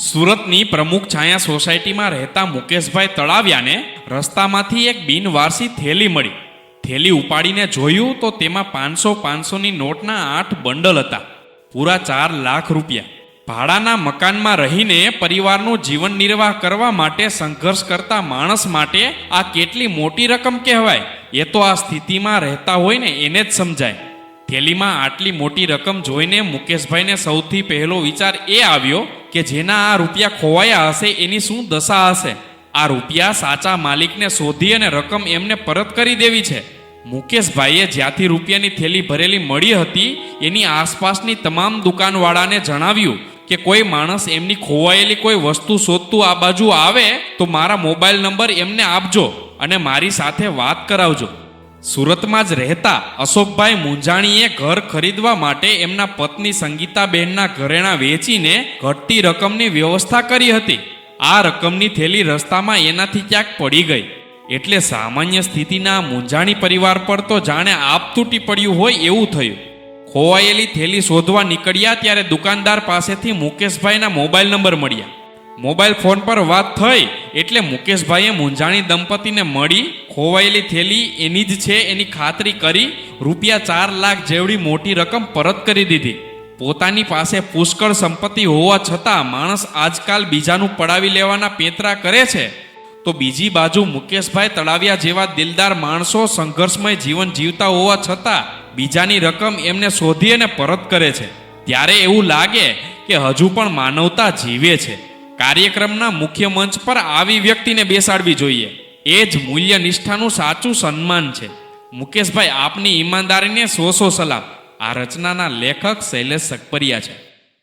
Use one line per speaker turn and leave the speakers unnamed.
સુરતની પ્રમુખ છાયા સોસાયટીમાં રહેતા મુકેશભાઈ તળાવિયાને રસ્તામાંથી એક બિનવારસી થેલી મળી. થેલી ઉપાડીને જોયું તો તેમાં 500-500ની નોટના 8 બંડલ હતા. પૂરા 4 લાખ રૂપિયા. ભાડાના મકાનમાં રહીને પરિવારનું જીવન નિર્વાહ કરવા માટે સંઘર્ષ કરતા માણસ માટે આ કેટલી મોટી રકમ કહેવાય એ તો આ સ્થિતિમાં રહેતા હોય ને એને જ સમજાય. થેલીમાં આટલી મોટી રકમ જોઈને મુકેશભાઈને સૌથી પહેલો વિચાર એ આવ્યો કે જેના આ રૂપિયા ખોવાયા હશે એની શું દશા હશે. આ રૂપિયા સાચા માલિકને શોધી અને રકમ એમને પરત કરી દેવી છે. મુકેશભાઈએ જ્યાંથી રૂપિયાની થેલી ભરેલી મળી હતી એની આસપાસની તમામ દુકાનવાળાને જણાવ્યું કે કોઈ માણસ એમની ખોવાયેલી કોઈ વસ્તુ શોધતું આ બાજુ આવે તો મારા મોબાઈલ નંબર એમને આપજો અને મારી સાથે વાત કરાવજો. સુરતમાં જ રહેતા અશોકભાઈ મુંજાણીએ ઘર ખરીદવા માટે એમના પત્ની સંગીતાબહેનના ઘરેણાં વેચીને ઘટતી રકમની વ્યવસ્થા કરી હતી. આ રકમની થેલી રસ્તામાં એનાથી ક્યાંક પડી ગઈ એટલે સામાન્ય સ્થિતિના મુંજાણી પરિવાર પર તો જાણે આપ તૂટી પડ્યું હોય એવું થયું. ખોવાયેલી થેલી શોધવા નીકળ્યા ત્યારે દુકાનદાર પાસેથી મુકેશભાઈના મોબાઈલ નંબર મળ્યા. મોબાઈલ ફોન પર વાત થઈ એટલે મુકેશભાઈએ મુંજાણી દંપતીને મળી ખોવાયેલી થેલી એની જ છે એની ખાતરી કરી રૂપિયા 4 લાખ જેવડી મોટી રકમ પરત કરી દીધી. પોતાની પાસે પુષ્કળ સંપત્તિ હોવા છતાં માણસ આજકાલ બીજાનું પડાવી લેવાના પેંતરા કરે છે તો બીજી બાજુ મુકેશભાઈ તળાવિયા જેવા દિલદાર માણસો સંઘર્ષમય જીવન જીવતા હોવા છતાં બીજાની રકમ એમને શોધી અને પરત કરે છે. ત્યારે એવું લાગે કે હજુ પણ માનવતા જીવે છે. કાર્યક્રમના મુખ્ય મંચ પર આવી વ્યક્તિને બેસાડવી જોઈએ. એ જ મૂલ્ય નિષ્ઠાનું સાચું સન્માન છે. મુકેશભાઈ, આપની ઈમાનદારીને 100 સલામ. આ રચનાના લેખક શૈલેષ સકપરિયા છે.